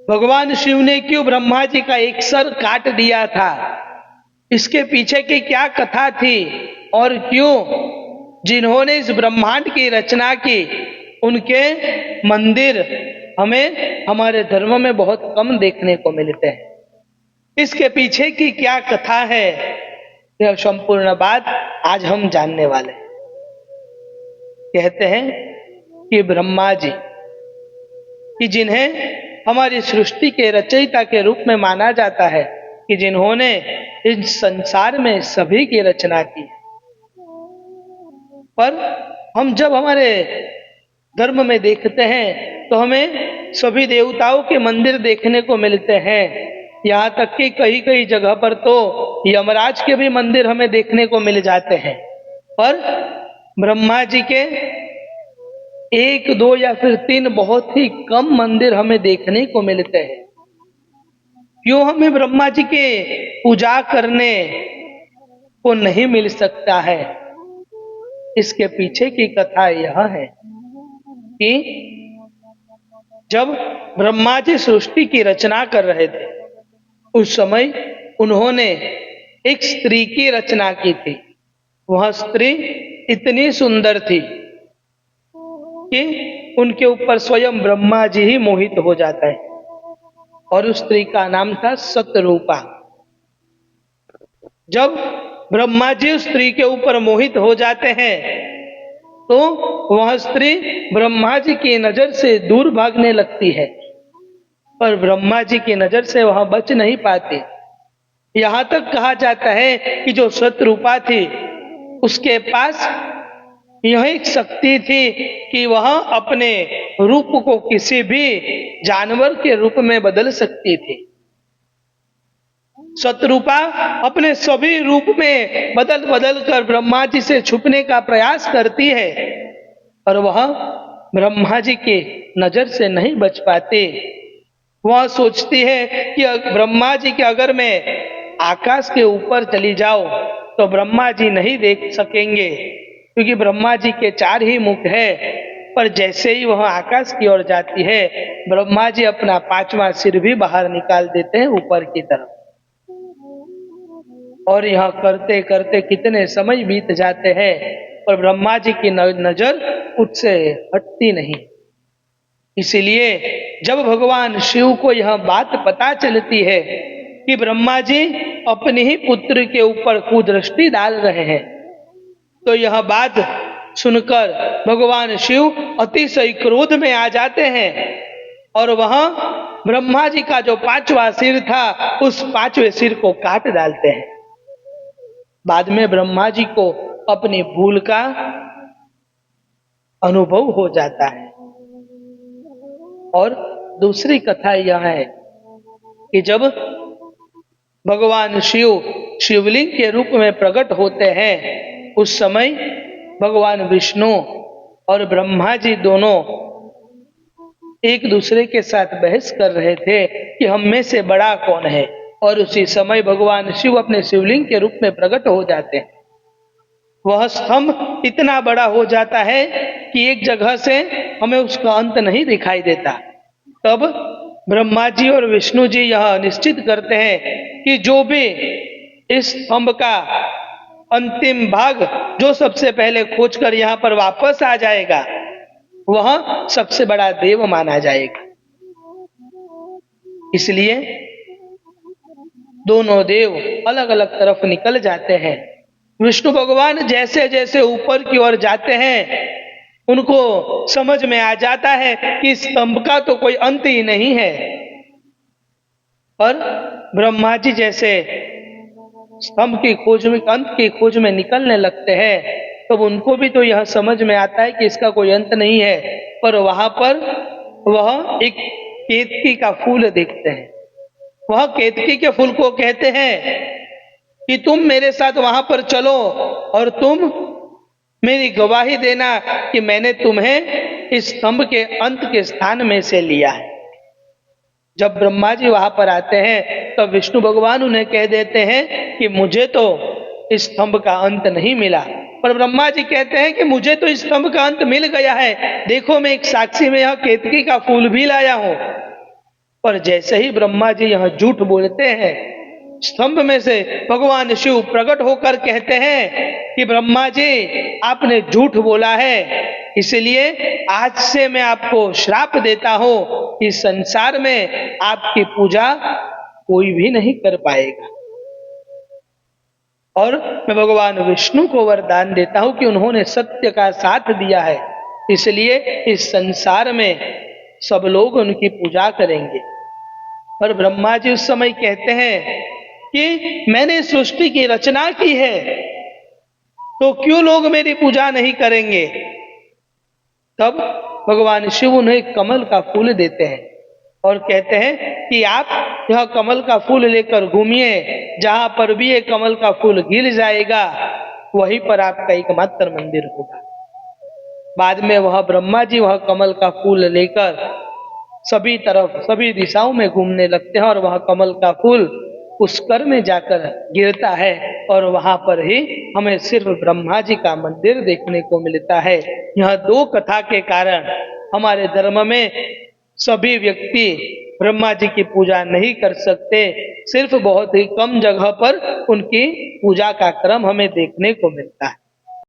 भगवान शिव ने क्यों ब्रह्मा जी का एक सर काट दिया था, इसके पीछे की क्या कथा थी, और क्यों जिन्होंने इस ब्रह्मांड की रचना की उनके मंदिर हमें हमारे धर्म में बहुत कम देखने को मिलते हैं, इसके पीछे की क्या कथा है, यह संपूर्ण बात आज हम जानने वाले हैं। कहते हैं कि ब्रह्मा जी कि जिन्हें हमारी सृष्टि के रचयिता के रूप में माना जाता है, कि जिन्होंने इस संसार में सभी की रचना की, पर हम जब हमारे धर्म में देखते हैं तो हमें सभी देवताओं के मंदिर देखने को मिलते हैं। यहाँ तक कि कई कई जगह पर तो यमराज के भी मंदिर हमें देखने को मिल जाते हैं, पर ब्रह्मा जी के एक दो या फिर तीन बहुत ही कम मंदिर हमें देखने को मिलते हैं। क्यों हमें ब्रह्मा जी के पूजा करने को नहीं मिल सकता है, इसके पीछे की कथा यह है कि जब ब्रह्मा जी सृष्टि की रचना कर रहे थे उस समय उन्होंने एक स्त्री की रचना की थी। वह स्त्री इतनी सुंदर थी कि उनके ऊपर स्वयं ब्रह्मा जी ही मोहित हो जाता है, और उस स्त्री का नाम था सतरूपा। जब ब्रह्मा जी उस स्त्री के ऊपर मोहित हो जाते हैं तो वह स्त्री ब्रह्मा जी की नजर से दूर भागने लगती है, पर ब्रह्मा जी की नजर से वह बच नहीं पाती। यहां तक कहा जाता है कि जो सतरूपा थी उसके पास यह एक शक्ति थी कि वह अपने रूप को किसी भी जानवर के रूप में बदल सकती थी। सतरूपा अपने सभी रूप में बदल बदल कर ब्रह्मा जी से छुपने का प्रयास करती है, और वह ब्रह्मा जी की नजर से नहीं बच पाती। वह सोचती है कि ब्रह्मा जी के अगर मैं आकाश के ऊपर चली जाऊं तो ब्रह्मा जी नहीं देख सकेंगे, क्योंकि ब्रह्मा जी के चार ही मुख है। पर जैसे ही वह आकाश की ओर जाती है, ब्रह्मा जी अपना पांचवा सिर भी बाहर निकाल देते हैं ऊपर की तरफ, और यह करते करते कितने समय बीत जाते हैं पर ब्रह्मा जी की नजर उससे हटती नहीं। इसलिए जब भगवान शिव को यह बात पता चलती है कि ब्रह्मा जी अपने ही पुत्र के ऊपर कुदृष्टि डाल रहे हैं, तो यह बात सुनकर भगवान शिव अतिशय क्रोध में आ जाते हैं, और वह ब्रह्मा जी का जो पांचवा सिर था उस पांचवें सिर को काट डालते हैं। बाद में ब्रह्मा जी को अपनी भूल का अनुभव हो जाता है। और दूसरी कथा यह है कि जब भगवान शिव शिवलिंग के रूप में प्रकट होते हैं उस समय भगवान विष्णु और ब्रह्मा जी दोनों एक दूसरे के साथ बहस कर रहे थे कि हम में से बड़ा कौन है, और उसी समय भगवान शिव अपने शिवलिंग के रूप में प्रकट हो जाते हैं। वह स्तंभ इतना बड़ा हो जाता है कि एक जगह से हमें उसका अंत नहीं दिखाई देता। तब ब्रह्मा जी और विष्णु जी यह निश्चित करते हैं कि जो भी इस स्तंभ का अंतिम भाग जो सबसे पहले खोजकर यहाँ पर वापस आ जाएगा वह सबसे बड़ा देव माना जाएगा। इसलिए दोनों देव अलग अलग तरफ निकल जाते हैं। विष्णु भगवान जैसे जैसे ऊपर की ओर जाते हैं उनको समझ में आ जाता है कि स्तंभ का तो कोई अंत ही नहीं है, पर ब्रह्मा जी जैसे स्तंभ की खोज में अंत की खोज में निकलने लगते हैं तब तो उनको भी तो यह समझ में आता है कि इसका कोई अंत नहीं है। पर वहां पर वह एक केतकी का फूल देखते हैं। वह केतकी के फूल को कहते हैं कि तुम मेरे साथ वहां पर चलो और तुम मेरी गवाही देना कि मैंने तुम्हें इस स्तंभ के अंत के स्थान में से लिया है। जब ब्रह्मा जी वहां पर आते हैं तो विष्णु भगवान उन्हें कह देते हैं कि मुझे तो इस स्तंभ का अंत नहीं मिला, पर ब्रह्मा जी कहते हैं कि मुझे तो इस स्तंभ का अंत मिल गया है। देखो मैं एक साक्षी में यह केतकी का फूल भी लाया हूं। पर जैसे ही ब्रह्मा जी यह झूठ बोलते हैं, स्तंभ में से भगवान शिव प्रकट होकर कहते हैं कि ब्रह्मा जी आपने झूठ बोला है, इसलिए आज से मैं आपको श्राप देता हूं, इस संसार में आपकी पूजा कोई भी नहीं कर पाएगा। और मैं भगवान विष्णु को वरदान देता हूं कि उन्होंने सत्य का साथ दिया है, इसलिए इस संसार में सब लोग उनकी पूजा करेंगे। और ब्रह्मा जी उस समय कहते हैं कि मैंने सृष्टि की रचना की है, तो क्यों लोग मेरी पूजा नहीं करेंगे। तब भगवान शिव उन्हें कमल का फूल देते हैं और कहते हैं कि आप यह कमल का फूल लेकर घूमिए, जहां पर भी ये कमल का फूल गिर जाएगा वहीं पर आपका एकमात्र मंदिर होगा। बाद में वह ब्रह्मा जी वह कमल का फूल लेकर सभी तरफ सभी दिशाओं में घूमने लगते हैं और वह कमल का फूल पुष्कर में जाकर गिरता है और वहां पर ही हमें सिर्फ ब्रह्मा जी का मंदिर देखने को मिलता है। यह दो कथा के कारण हमारे धर्म में सभी व्यक्ति ब्रह्मा जी की पूजा नहीं कर सकते, सिर्फ बहुत ही कम जगह पर उनकी पूजा का क्रम हमें देखने को मिलता है।